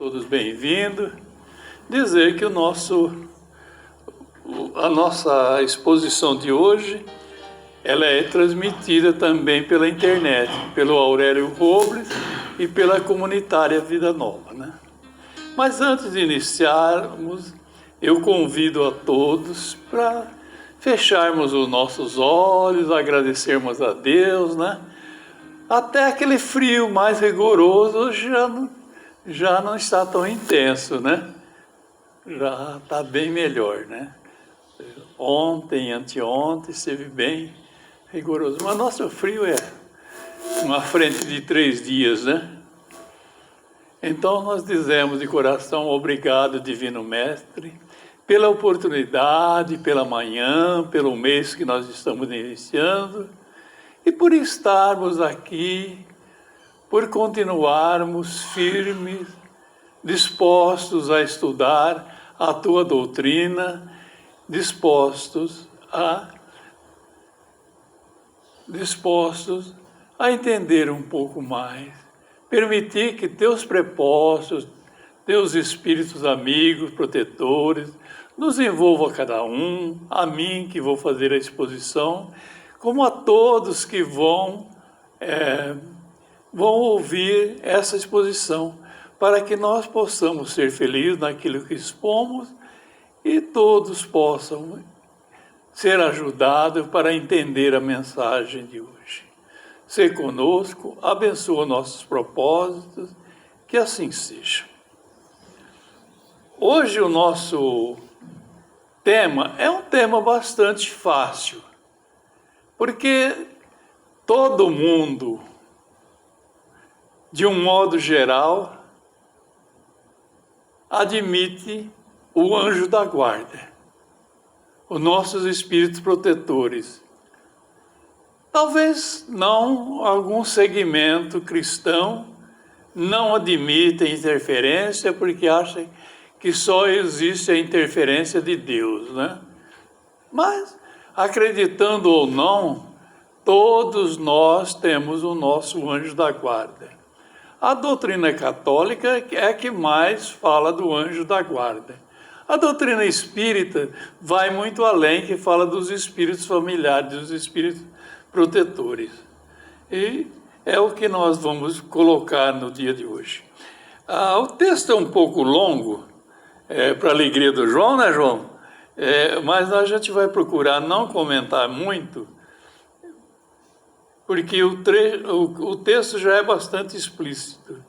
Todos bem-vindos. Dizer que a nossa exposição de hoje, ela é transmitida também pela internet, pelo Aurélio Robles e pela comunitária Vida Nova, né? Mas antes de iniciarmos, eu convido a todos para fecharmos os nossos olhos, agradecermos a Deus, né? Até aquele frio mais rigoroso já não está tão intenso, né? Já está bem melhor, né? Ontem, anteontem, esteve bem rigoroso. Mas nosso frio é uma frente de 3 dias, né? Então nós dizemos de coração, obrigado, Divino Mestre, pela oportunidade, pela manhã, pelo mês que nós estamos iniciando e por estarmos aqui, por continuarmos firmes, dispostos a estudar a Tua doutrina, dispostos a entender um pouco mais, permitir que Teus prepostos, Teus espíritos amigos, protetores, nos envolvam a cada um, a mim que vou fazer a exposição, como a todos que vão ouvir essa exposição, para que nós possamos ser felizes naquilo que expomos e todos possam ser ajudados para entender a mensagem de hoje. Ser conosco, abençoa nossos propósitos, que assim seja. Hoje o nosso tema é um tema bastante fácil, porque todo mundo, de um modo geral, admite o anjo da guarda, os nossos espíritos protetores. Talvez não algum segmento cristão não admite interferência porque acha que só existe a interferência de Deus, né? Mas, acreditando ou não, todos nós temos o nosso anjo da guarda. A doutrina católica é a que mais fala do anjo da guarda. A doutrina espírita vai muito além, que fala dos espíritos familiares, dos espíritos protetores. E é o que nós vamos colocar no dia de hoje. O texto é um pouco longo, para a alegria do João, né, João? Mas a gente vai procurar não comentar muito, porque o texto já é bastante explícito.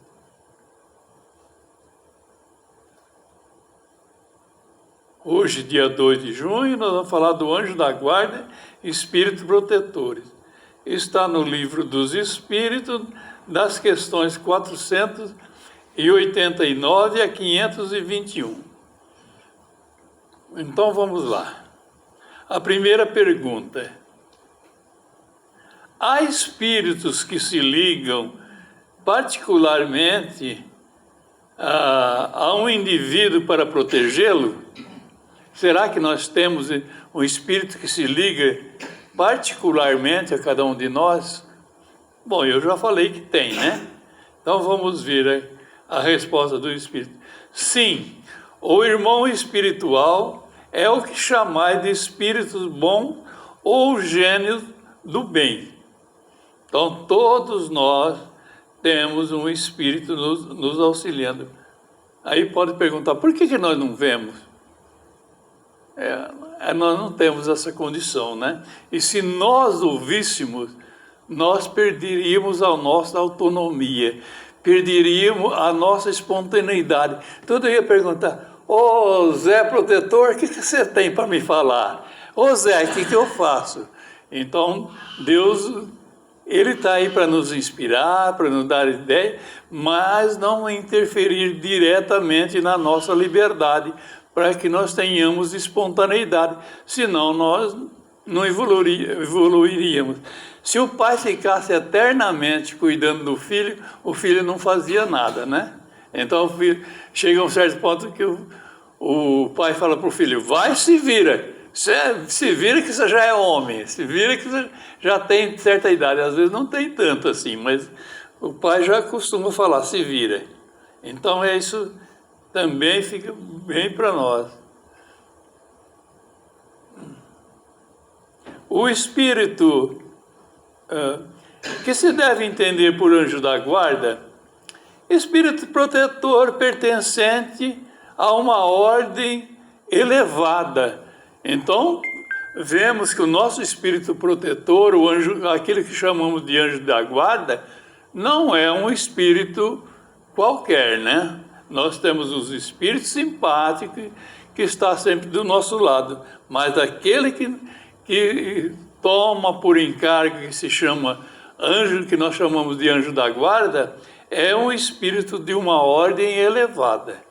Hoje, dia 2 de junho, nós vamos falar do anjo da guarda, espíritos protetores. Está no livro dos Espíritos, das questões 489 a 521. Então vamos lá. A primeira pergunta: há espíritos que se ligam particularmente a um indivíduo para protegê-lo? Será que nós temos um espírito que se liga particularmente a cada um de nós? Bom, eu já falei que tem, né? Então vamos ver a resposta do espírito. Sim, o irmão espiritual é o que chamais de espíritos bons ou gênios do bem. Então todos nós temos um espírito nos auxiliando. Aí pode perguntar, por que nós não vemos? Nós não temos essa condição, né? E se nós o víssemos, nós perderíamos a nossa autonomia, perderíamos a nossa espontaneidade. Então eu ia perguntar, ô Zé Protetor, o que você tem para me falar? Ô Zé, o que eu faço? Então Deus, Ele está aí para nos inspirar, para nos dar ideia, mas não interferir diretamente na nossa liberdade, para que nós tenhamos espontaneidade, senão nós não evoluiríamos. Se o pai ficasse eternamente cuidando do filho, o filho não fazia nada, né? Então chega um certo ponto que o pai fala para o filho, vai, se vira, se vira que você já é homem, se vira que você já tem certa idade. Às vezes não tem tanto assim, mas o pai já costuma falar, se vira. Então é isso também fica bem para nós. O espírito que se deve entender por anjo da guarda, espírito protetor pertencente a uma ordem elevada. Então, vemos que o nosso espírito protetor, o anjo, aquele que chamamos de anjo da guarda, não é um espírito qualquer, né? Nós temos os espíritos simpáticos que está sempre do nosso lado, mas aquele que toma por encargo, que se chama anjo, que nós chamamos de anjo da guarda, é um espírito de uma ordem elevada.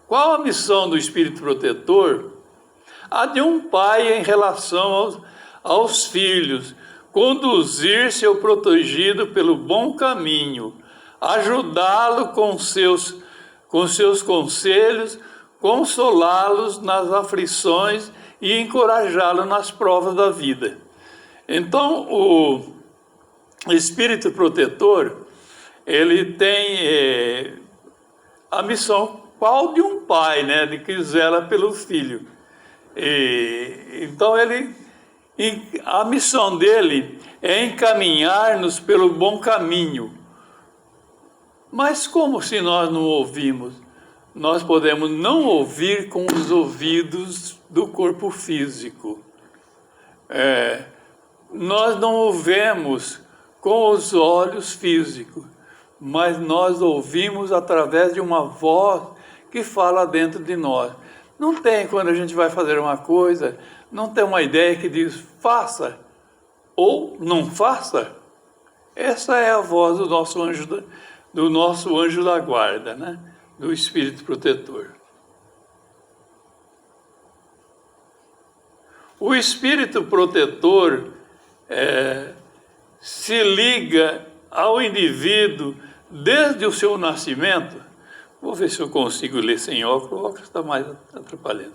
Qual a missão do espírito protetor? A de um pai em relação aos filhos, conduzir seu protegido pelo bom caminho, ajudá-lo com seus conselhos, consolá-los nas aflições e encorajá-lo nas provas da vida. Então, o espírito protetor, ele tem a missão qual de um pai, né, de que zela pelo filho. Então, a missão dele é encaminhar-nos pelo bom caminho. Mas como se nós não ouvimos? Nós podemos não ouvir com os ouvidos do corpo físico. Nós não ouvemos com os olhos físicos, mas nós ouvimos através de uma voz que fala dentro de nós. Não tem, quando a gente vai fazer uma coisa, não tem uma ideia que diz faça ou não faça. Essa é a voz do nosso anjo da guarda, né? Do espírito protetor. O espírito protetor se liga ao indivíduo desde o seu nascimento. Vou ver se eu consigo ler sem óculos, o óculos está mais atrapalhando.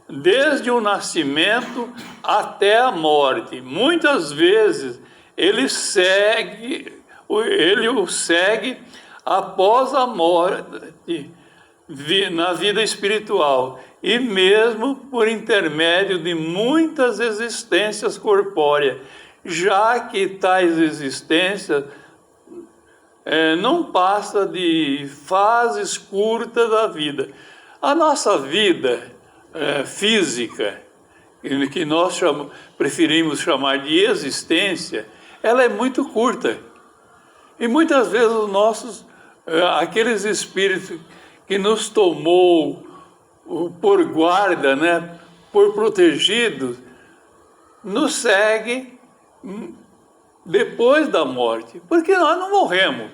Desde o nascimento até a morte. Muitas vezes ele o segue após a morte na vida espiritual e mesmo por intermédio de muitas existências corpóreas, já que tais existências não passa de fases curtas da vida. A nossa vida física, que nós preferimos chamar de existência, ela é muito curta. E muitas vezes os nossos, aqueles espíritos que nos tomou por guarda, né, por protegidos, nos seguem depois da morte, porque nós não morremos,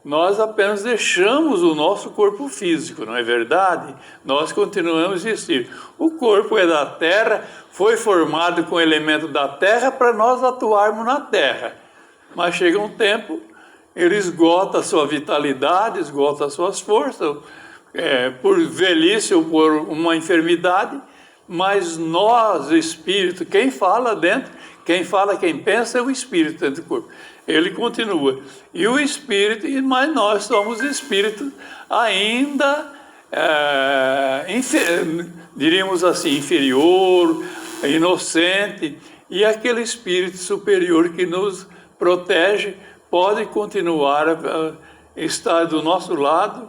nós apenas deixamos o nosso corpo físico, não é verdade? Nós continuamos a existir. O corpo é da terra, foi formado com elementos da terra para nós atuarmos na terra, mas chega um tempo, ele esgota a sua vitalidade, esgota as suas forças, por velhice ou por uma enfermidade, mas nós, espírito, quem fala dentro, quem pensa é o espírito dentro do corpo. Ele continua. E o espírito, mas nós somos espírito ainda, diríamos assim, inferior, inocente, e aquele espírito superior que nos protege pode continuar a estar do nosso lado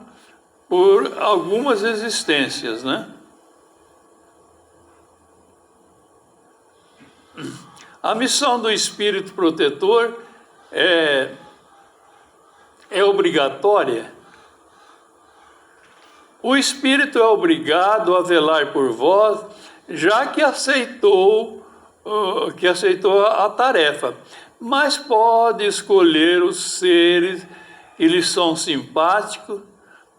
por algumas existências, né? A missão do espírito protetor é obrigatória. O espírito é obrigado a velar por vós, já que aceitou a tarefa, mas pode escolher os seres que lhes são simpáticos.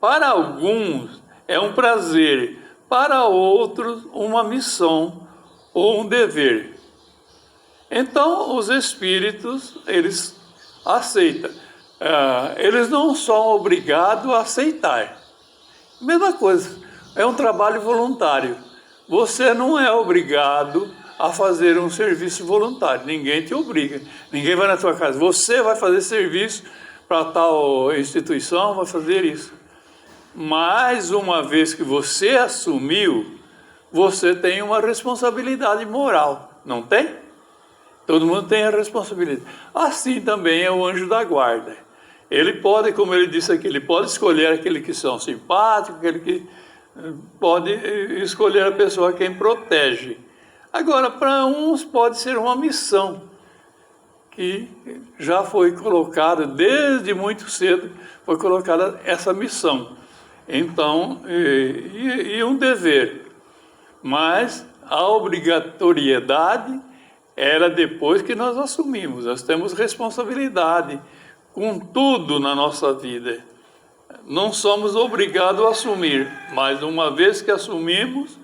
Para alguns é um prazer, para outros uma missão ou um dever. Então, os espíritos, eles aceitam. Eles não são obrigados a aceitar. Mesma coisa, é um trabalho voluntário. Você não é obrigado a fazer um serviço voluntário. Ninguém te obriga, ninguém vai na tua casa. Você vai fazer serviço para tal instituição, vai fazer isso. Mas uma vez que você assumiu, você tem uma responsabilidade moral, não tem? Todo mundo tem a responsabilidade. Assim também é o anjo da guarda. Ele pode, como ele disse aqui, ele pode escolher aqueles que são simpáticos, aquele que pode escolher a pessoa a quem protege. Agora, para uns pode ser uma missão que já foi colocada, desde muito cedo, foi colocada essa missão. Então, e um dever. Mas a obrigatoriedade era depois que nós assumimos. Nós temos responsabilidade com tudo na nossa vida. Não somos obrigados a assumir, mas uma vez que assumimos,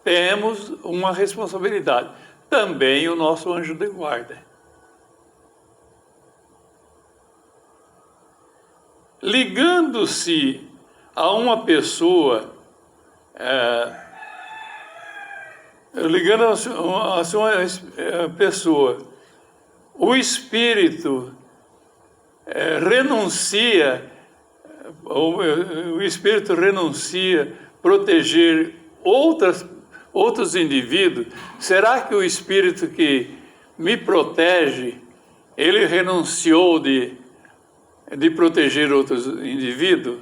temos uma responsabilidade. Também o nosso anjo de guarda. Ligando-se a uma pessoa, ligando-se a uma pessoa, o espírito renuncia proteger outros indivíduos. Será que o espírito que me protege, ele renunciou de proteger outros indivíduos?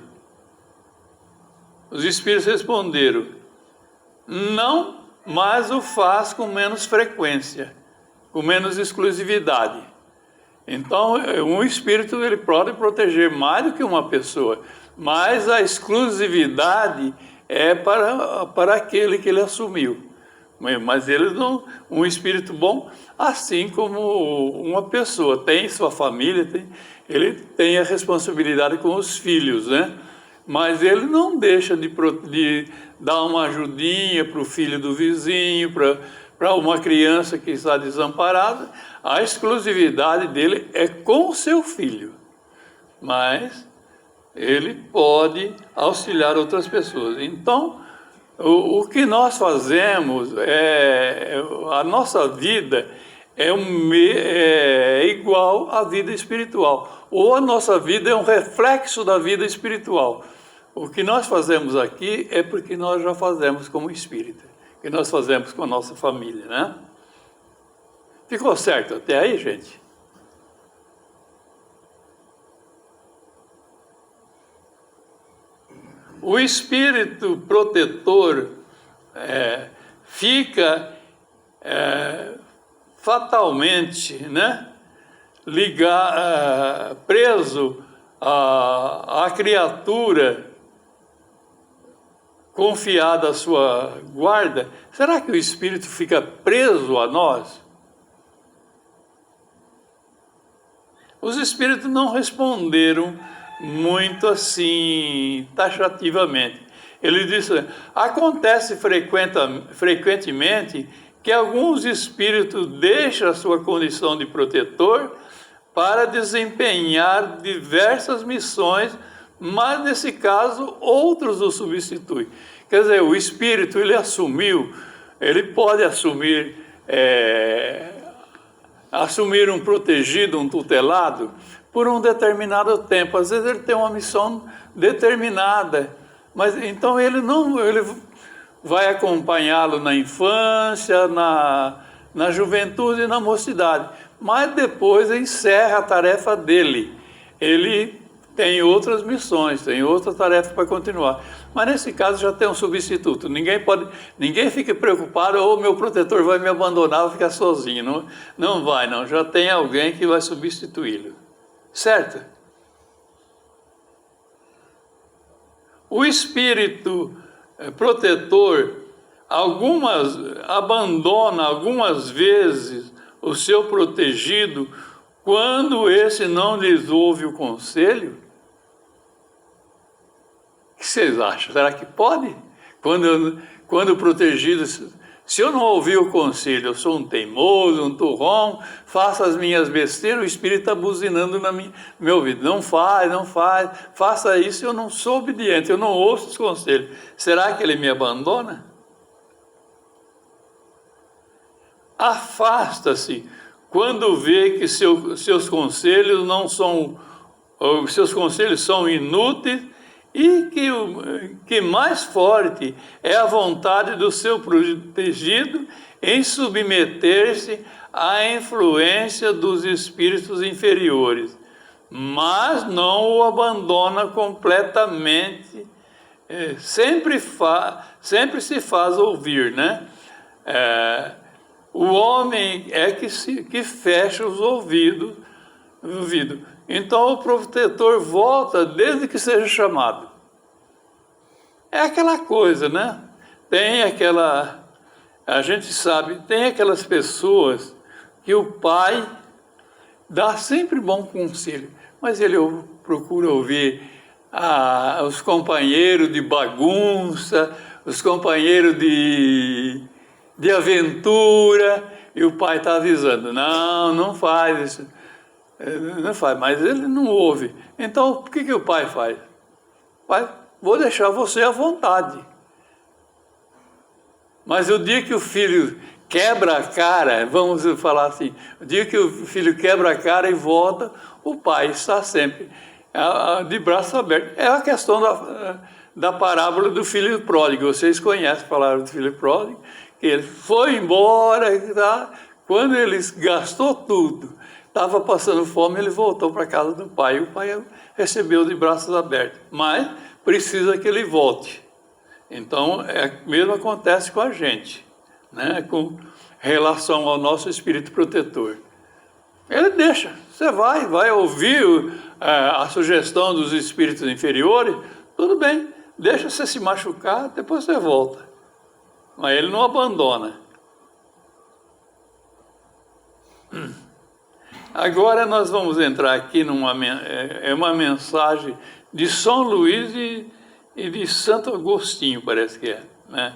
Os espíritos responderam: não, mas o faz com menos frequência, com menos exclusividade. Então, um espírito ele pode proteger mais do que uma pessoa, mas a exclusividade é para aquele que ele assumiu. Mas ele não, um espírito bom, assim como uma pessoa tem sua família, ele tem a responsabilidade com os filhos, né? Mas ele não deixa de dar uma ajudinha para o filho do vizinho, para uma criança que está desamparada. A exclusividade dele é com o seu filho, mas ele pode auxiliar outras pessoas. Então, o que nós fazemos, a nossa vida é igual à vida espiritual, ou a nossa vida é um reflexo da vida espiritual. O que nós fazemos aqui é porque nós já fazemos como espírita, que nós fazemos com a nossa família, né? Ficou certo até aí, gente? O espírito protetor fica fatalmente, né, preso à criatura confiada à sua guarda. Será que o espírito fica preso a nós? Os espíritos não responderam muito assim, taxativamente. Ele disse: acontece frequentemente que alguns espíritos deixam a sua condição de protetor para desempenhar diversas missões, mas nesse caso outros o substituem. Quer dizer, o espírito ele pode assumir um protegido, um tutelado, por um determinado tempo. Às vezes ele tem uma missão determinada, mas então ele vai acompanhá-lo na infância, na juventude e na mocidade, mas depois encerra a tarefa dele. Ele tem outras missões, tem outras tarefas para continuar. Mas nesse caso já tem um substituto. Ninguém fica preocupado: ou meu protetor vai me abandonar, vou ficar sozinho. Não vai, não. Já tem alguém que vai substituí-lo. Certo? O espírito protetor abandona algumas vezes o seu protegido quando esse não lhes ouve o conselho. O que vocês acham? Será que pode? Quando o protegido, se eu não ouvir o conselho, eu sou um teimoso, um turrão, faço as minhas besteiras, o espírito está buzinando no meu ouvido: não faz, faça isso. Eu não sou obediente, eu não ouço os conselhos. Será que ele me abandona? afasta-se quando vê que seus conselhos não são, os seus conselhos são inúteis e que mais forte é a vontade do seu protegido em submeter-se à influência dos espíritos inferiores, mas não o abandona completamente. Sempre se faz ouvir, né? O homem é que fecha os ouvidos. Então o protetor volta desde que seja chamado. É aquela coisa, né? A gente sabe, tem aquelas pessoas que o pai dá sempre bom conselho, mas ele procura ouvir os companheiros de bagunça, os companheiros de aventura, e o pai está avisando, não faz isso, não faz, mas ele não ouve. Então, o que o pai faz? Pai, vou deixar você à vontade. Mas o dia que o filho quebra a cara, vamos falar assim, o dia que o filho quebra a cara e volta, o pai está sempre de braços abertos. É a questão da parábola do filho pródigo. Vocês conhecem a palavra do filho pródigo, que ele foi embora, tá? Quando ele gastou tudo, estava passando fome, ele voltou para a casa do pai. E o pai recebeu de braços abertos, mas precisa que ele volte. Então, mesmo acontece com a gente, né? Com relação ao nosso espírito protetor. Ele deixa, você vai ouvir a sugestão dos espíritos inferiores, tudo bem, deixa você se machucar, depois você volta. Mas ele não abandona. Agora nós vamos entrar aqui numa uma mensagem de São Luís e de Santo Agostinho, parece que é, né?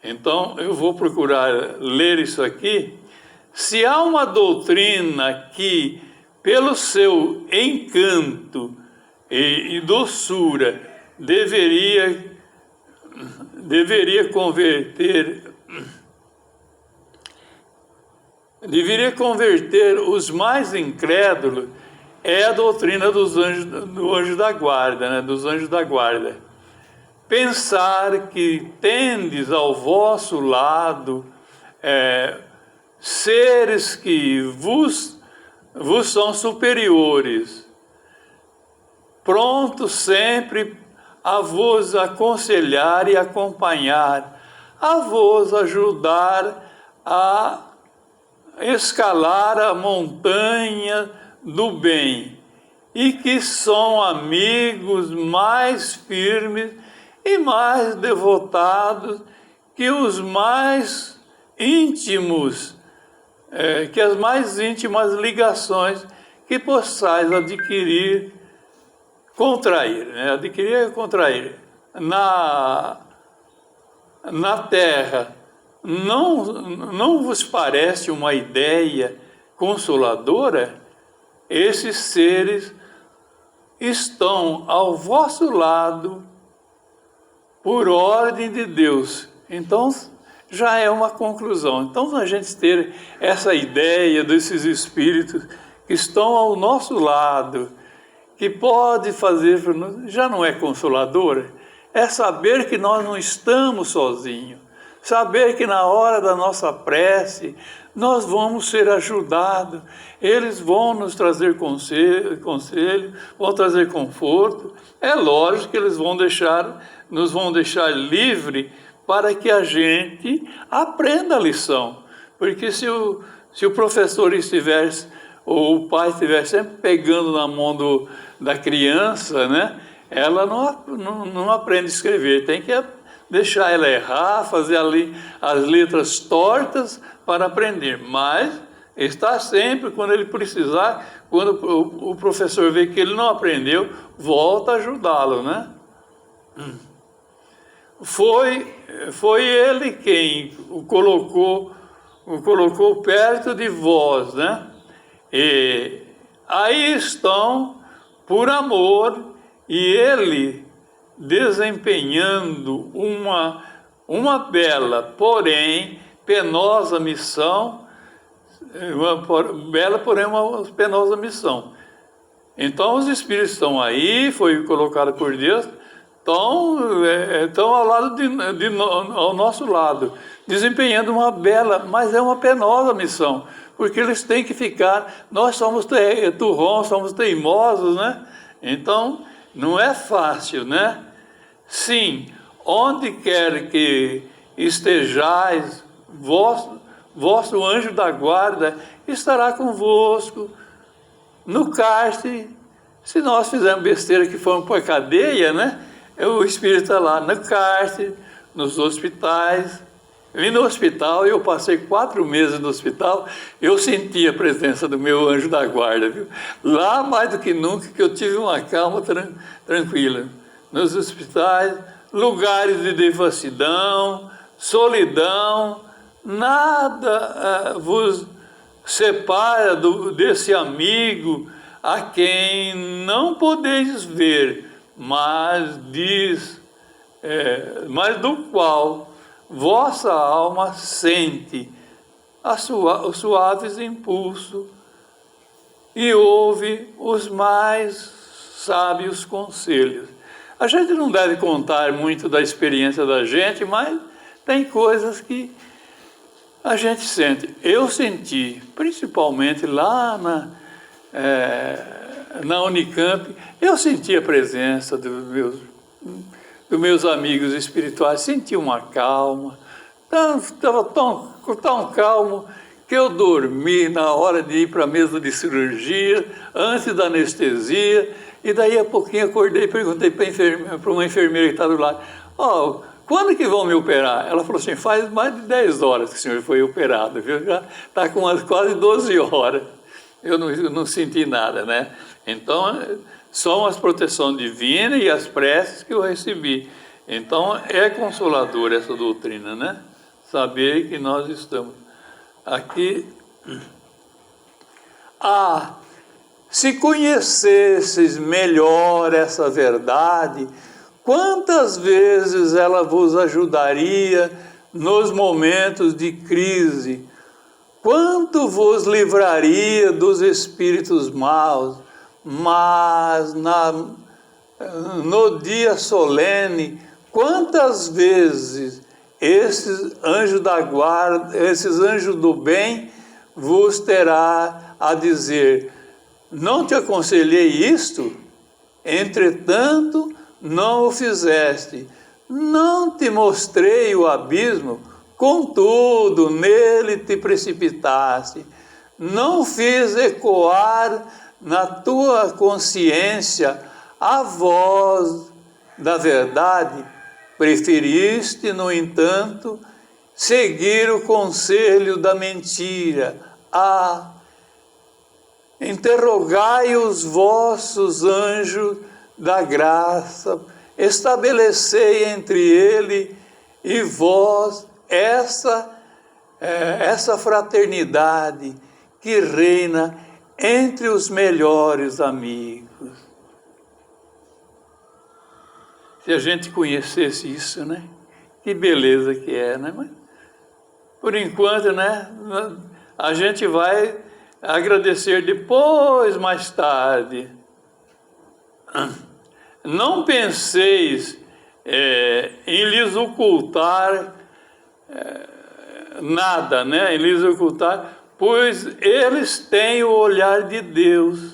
Então eu vou procurar ler isso aqui. Se há uma doutrina que, pelo seu encanto e doçura, deveria converter os mais incrédulos, é a doutrina do anjo da guarda, né? Dos anjos da guarda. Pensar que tendes ao vosso lado seres que vos são superiores, prontos sempre a vos aconselhar e acompanhar, a vos ajudar a escalar a montanha do bem, e que são amigos mais firmes e mais devotados que os mais íntimos, que as mais íntimas ligações que possais contrair, né? Adquirir e contrair na terra. Não vos parece uma ideia consoladora? Esses seres estão ao vosso lado por ordem de Deus. Então, já é uma conclusão. Então, a gente ter essa ideia desses espíritos que estão ao nosso lado, que pode fazer, já não é consoladora? É saber que nós não estamos sozinhos. Saber que na hora da nossa prece, nós vamos ser ajudados. Eles vão nos trazer conselho, vão trazer conforto. É lógico que eles nos vão deixar livre para que a gente aprenda a lição. Porque se o professor estivesse, ou o pai estivesse sempre pegando na mão da criança, né? Ela não aprende a escrever, tem que deixar ela errar, fazer ali as letras tortas para aprender. Mas está sempre, quando ele precisar, quando o professor vê que ele não aprendeu, volta a ajudá-lo, né? Foi ele quem o colocou perto de vós, né? E aí estão por amor, e ele desempenhando uma bela, porém penosa missão, bela, porém uma penosa missão. Então os espíritos estão aí, foi colocado por Deus, estão ao lado ao nosso lado, desempenhando uma bela, mas é uma penosa missão, porque eles têm que ficar, nós somos turrões, somos teimosos, né? Então, não é fácil, né? Sim, onde quer que estejais, vosso anjo da guarda estará convosco, no cárcere. Se nós fizermos besteira que fomos para a cadeia, né? O Espírito está lá no cárcere, nos hospitais. Vim no hospital, eu passei 4 meses no hospital, eu senti a presença do meu anjo da guarda, viu? Lá, mais do que nunca, que eu tive uma calma tranquila. Nos hospitais, lugares de devassidão, solidão, nada vos separa desse amigo a quem não podeis ver, mas do qual vossa alma sente os suaves impulsos e ouve os mais sábios conselhos. A gente não deve contar muito da experiência da gente, mas tem coisas que a gente sente. Eu senti, principalmente lá na Unicamp, eu senti a presença dos meus amigos espirituais, senti uma calma, estava tão calmo que eu dormi na hora de ir para a mesa de cirurgia, antes da anestesia, e daí a pouquinho acordei e perguntei para uma enfermeira que estava do lado, quando que vão me operar? Ela falou assim, faz mais de 10 horas que o senhor foi operado, viu? Já está com quase 12 horas. Eu não senti nada, né? Então, são as proteções divinas e as preces que eu recebi. Então, é consolador essa doutrina, né? Saber que nós estamos aqui. Se conhecesses melhor essa verdade, quantas vezes ela vos ajudaria nos momentos de crise? Quanto vos livraria dos espíritos maus? Mas no dia solene, quantas vezes esses anjos da guarda, esses anjos do bem, vos terá a dizer: não te aconselhei isto? Entretanto, não o fizeste. Não te mostrei o abismo? Contudo, nele te precipitaste. Não fiz ecoar na tua consciência a voz da verdade. Preferiste, no entanto, seguir o conselho da mentira. Interrogai os vossos anjos da graça, estabelecei entre ele e vós essa fraternidade que reina entre os melhores amigos. Se a gente conhecesse isso, né? Que beleza que é, né? Mas, por enquanto, né? A gente vai agradecer depois, mais tarde. Não penseis em lhes ocultar nada, né? Em lhes ocultar, pois eles têm o olhar de Deus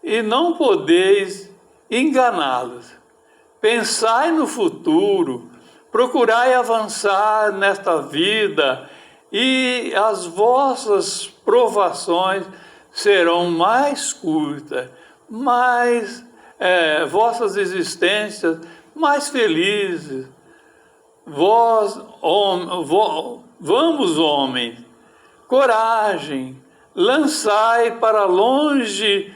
e não podeis enganá-los. Pensai no futuro, procurai avançar nesta vida e as vossas provações serão mais curtas, vossas existências mais felizes. Vamos, homens, coragem, lançai para longe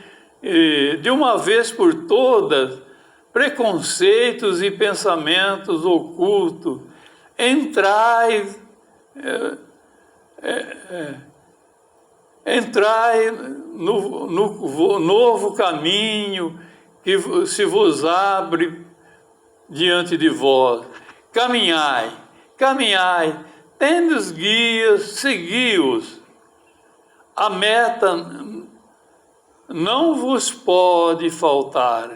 de uma vez por todas preconceitos e pensamentos ocultos. Entrai no novo caminho que se vos abre diante de vós. Caminhai, tendes guias, segui-os. A meta não vos pode faltar,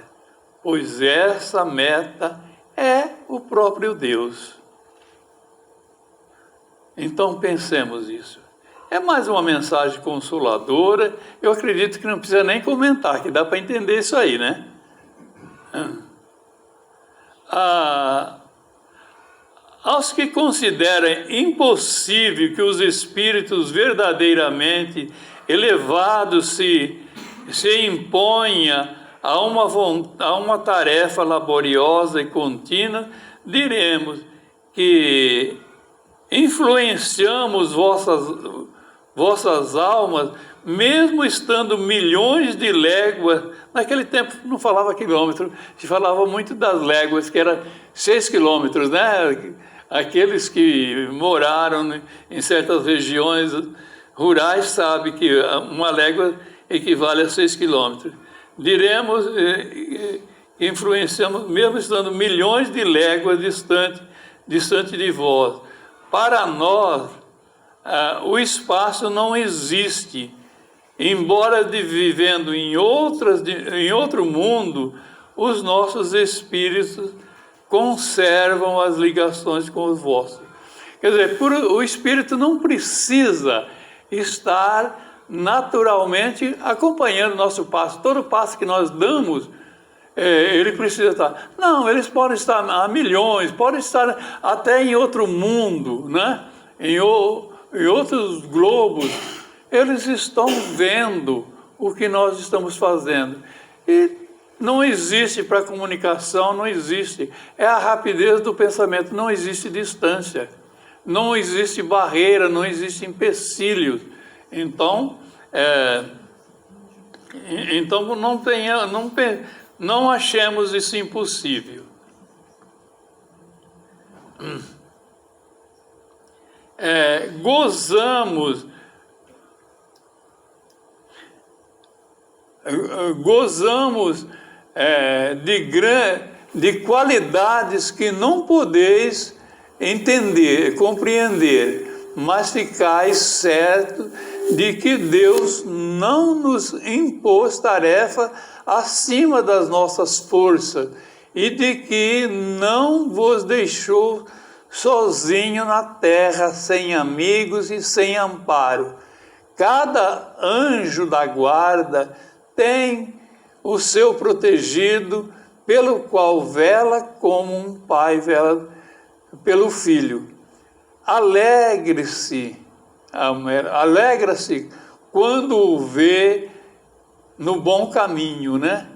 pois essa meta é o próprio Deus. Então pensemos isso. É mais uma mensagem consoladora. Eu acredito que não precisa nem comentar, que dá para entender isso aí, né? Aos que consideram impossível que os espíritos verdadeiramente elevados se imponha a uma tarefa laboriosa e contínua, diremos que influenciamos vossas almas, mesmo estando milhões de léguas. Naquele tempo não falava quilômetro, se falava muito das léguas, que era 6 quilômetros, né? Aqueles que moraram em certas regiões rurais sabem que uma légua equivale a 6 quilômetros. Diremos, influenciamos, mesmo estando milhões de léguas distante de vós. Para nós, o espaço não existe. Embora vivendo em outro mundo, os nossos espíritos conservam as ligações com os vossos. Quer dizer, o espírito não precisa estar naturalmente acompanhando o nosso passo. Todo passo que nós damos, ele precisa estar. Não, eles podem estar a milhões, podem estar até em outro mundo, né? Em outros globos. Eles estão vendo o que nós estamos fazendo. E não existe para comunicação, não existe. É a rapidez do pensamento, não existe distância. Não existe barreira, não existe empecilhos. Então, não achemos isso impossível. Gozamos de qualidades que não podeis entender, compreender, mas ficais certo de que Deus não nos impôs tarefa acima das nossas forças e de que não vos deixou sozinho na terra, sem amigos e sem amparo. Cada anjo da guarda tem o seu protegido, pelo qual vela como um pai vela pelo filho. Alegra-se quando o vê no bom caminho, né?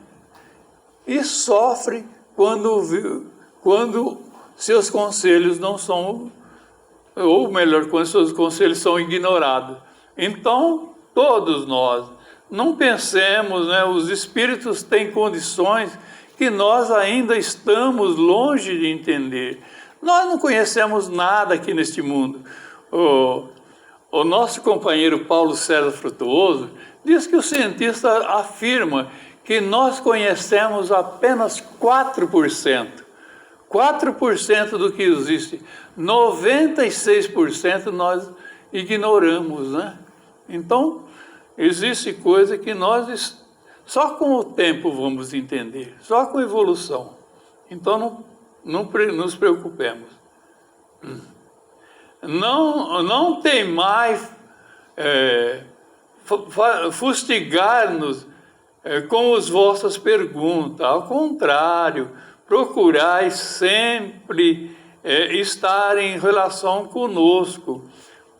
E sofre quando seus conselhos não são, ou melhor, quando seus conselhos são ignorados. Então, todos nós, não pensemos, né? Os espíritos têm condições que nós ainda estamos longe de entender. Nós não conhecemos nada aqui neste mundo. O nosso companheiro Paulo César Frutuoso diz que o cientista afirma que nós conhecemos apenas 4%. 4% do que existe. 96% nós ignoramos, né? Então, existe coisa que nós só com o tempo vamos entender, só com a evolução. Então, não nos preocupemos. Não tem mais fustigar-nos com as vossas perguntas. Ao contrário, procurai sempre estar em relação conosco,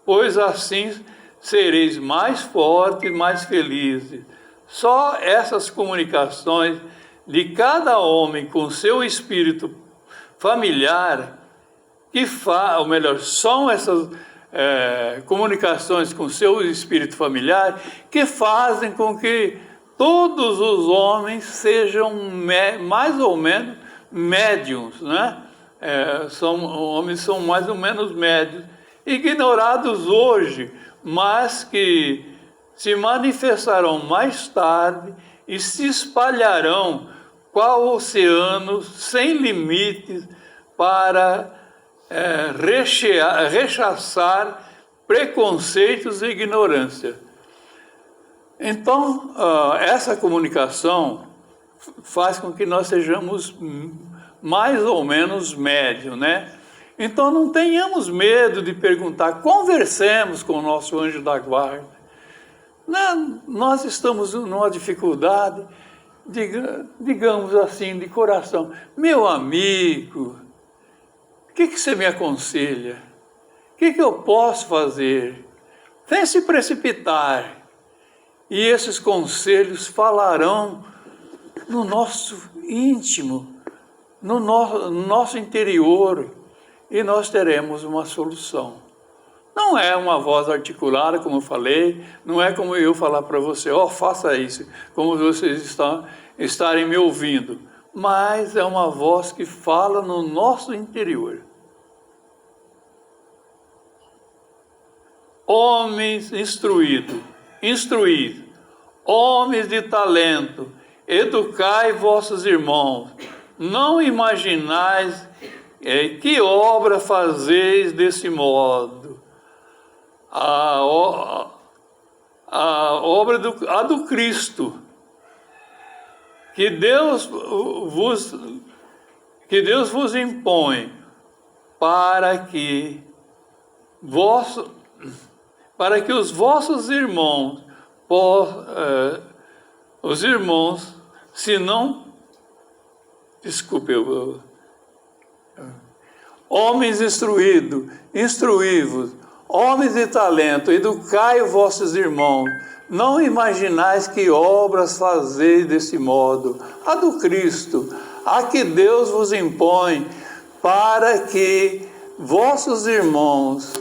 pois assim sereis mais fortes, mais felizes. Só essas comunicações de cada homem com seu espírito familiar, ou melhor, são essas comunicações com seu espírito familiar que fazem com que todos os homens sejam mais ou menos médiuns, né? Homens são mais ou menos médiuns, ignorados hoje, mas que se manifestarão mais tarde e se espalharão qual oceano sem limites para rechaçar preconceitos e ignorância. Então, essa comunicação faz com que nós sejamos mais ou menos médios, né? Então, não tenhamos medo de perguntar, conversemos com o nosso anjo da guarda. Nós estamos numa dificuldade, digamos assim, de coração. Meu amigo, o que você me aconselha? O que eu posso fazer? Sem se precipitar. E esses conselhos falarão no nosso íntimo, no nosso interior, e nós teremos uma solução. Não é uma voz articulada, como eu falei, não é como eu falar para você, faça isso, como vocês estarem me ouvindo, mas é uma voz que fala no nosso interior. Homens instruídos, homens de talento, educai vossos irmãos, não imaginais que obra fazeis desse modo. A obra do Cristo, que Deus vos impõe para que os vossos irmãos, homens instruí-vos, homens de talento, educai os vossos irmãos, não imaginais que obras fazeis desse modo, a do Cristo, a que Deus vos impõe, para que vossos irmãos,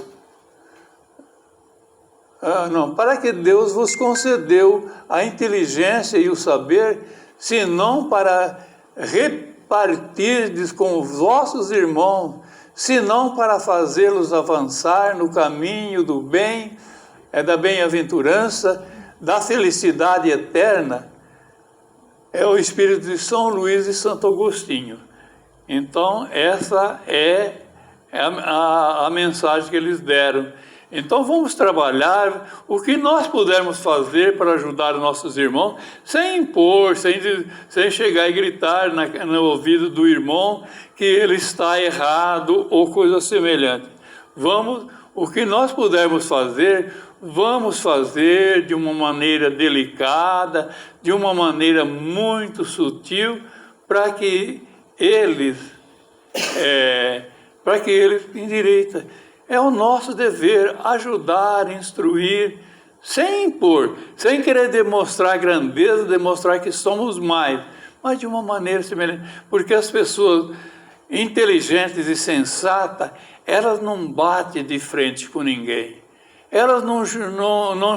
para que Deus vos concedeu a inteligência e o saber, senão para repartirdes com os vossos irmãos, senão para fazê-los avançar no caminho do bem, da bem-aventurança, da felicidade eterna. É o espírito de São Luís e Santo Agostinho. Então, essa é a mensagem que eles deram. Então, vamos trabalhar o que nós pudermos fazer para ajudar os nossos irmãos, sem impor, sem chegar e gritar no ouvido do irmão que ele está errado ou coisa semelhante. O que nós pudermos fazer, vamos fazer de uma maneira delicada, de uma maneira muito sutil, para que eles endireitem. É o nosso dever ajudar, instruir, sem impor, sem querer demonstrar grandeza, demonstrar que somos mais, mas de uma maneira semelhante. Porque as pessoas inteligentes e sensatas, elas não batem de frente com ninguém. Elas não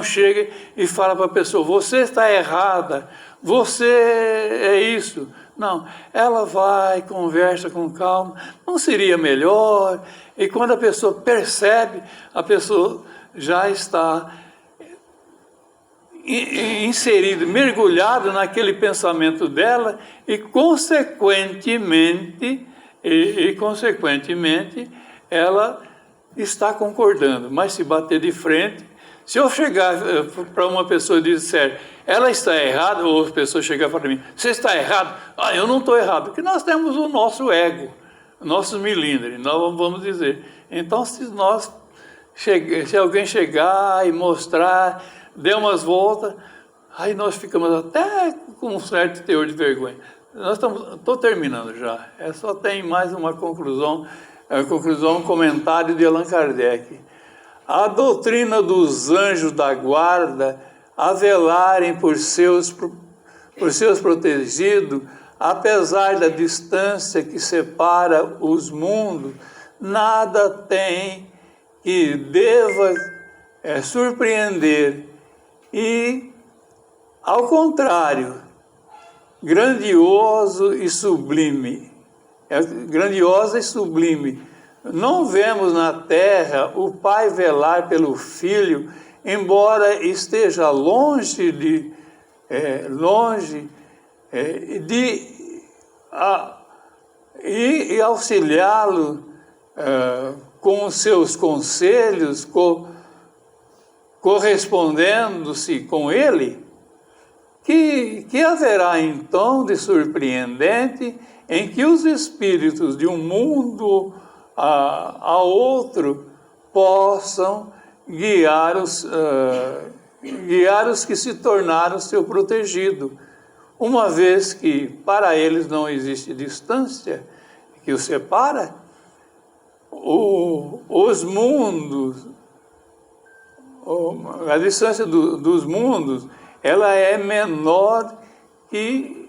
chegam e falam para a pessoa, você está errada, você é isso. Não, ela vai, conversa com calma, não seria melhor? E quando a pessoa percebe, a pessoa já está inserida, mergulhada naquele pensamento dela e consequentemente ela está concordando. Mas se bater de frente, se eu chegar para uma pessoa e disser, ela está errada, ou a pessoa chegar para mim, você está errado? Eu não estou errado, porque nós temos o nosso ego, nossos milímetros, nós vamos dizer. Então, se alguém chegar e mostrar, der umas voltas, aí nós ficamos até com um certo teor de vergonha. Estou terminando já, só tem mais uma conclusão, um comentário de Allan Kardec. A doutrina dos anjos da guarda, a velarem por seus protegidos, apesar da distância que separa os mundos, nada tem que deva surpreender. E, ao contrário, grandiosa e sublime. Não vemos na terra o Pai velar pelo Filho, embora esteja longe de auxiliá-lo com os seus conselhos, correspondendo-se com ele, que haverá então de surpreendente em que os espíritos de um mundo a outro possam guiar os que se tornaram seu protegido, uma vez que para eles não existe distância que os separa. Os mundos, a distância dos mundos, ela é menor que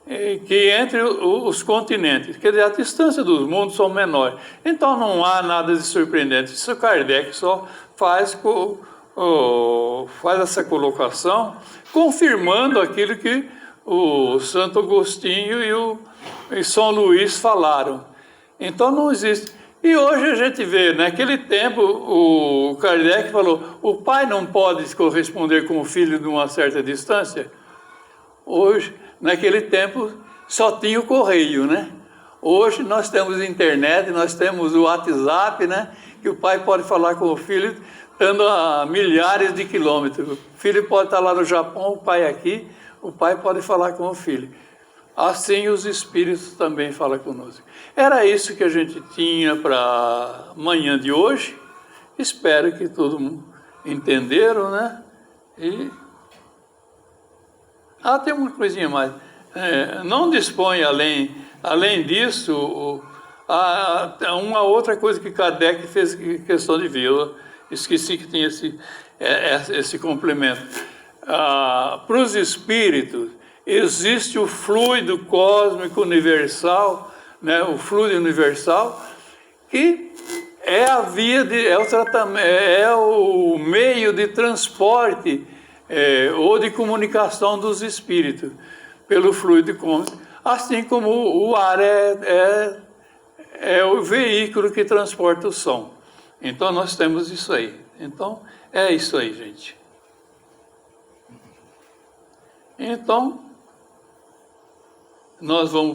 entre os continentes. Quer dizer, a distância dos mundos são menores. Então não há nada de surpreendente. Isso Kardec só faz essa colocação, confirmando aquilo que o Santo Agostinho e São Luís falaram. Então não existe. E hoje a gente vê, naquele tempo, o Kardec falou, o pai não pode corresponder com o filho de uma certa distância. Hoje, naquele tempo, só tinha o correio, né? Hoje nós temos internet, nós temos o WhatsApp, né? Que o pai pode falar com o filho estando a milhares de quilômetros. O filho pode estar lá no Japão, o pai aqui, o pai pode falar com o filho. Assim os espíritos também falam conosco. Era isso que a gente tinha para manhã de hoje. Espero que todo mundo entenderam, né? Tem uma coisinha mais. Não dispõe além disso, uma outra coisa que Kardec fez questão de ver. Eu esqueci que tinha esse complemento. Para os espíritos, existe o fluido cósmico universal, né, o fluido universal, que é a via é o tratamento, é o meio de transporte ou de comunicação dos espíritos pelo fluido cósmico, assim como o ar é o veículo que transporta o som. Então nós temos isso aí. Então é isso aí, gente. Então nós vamos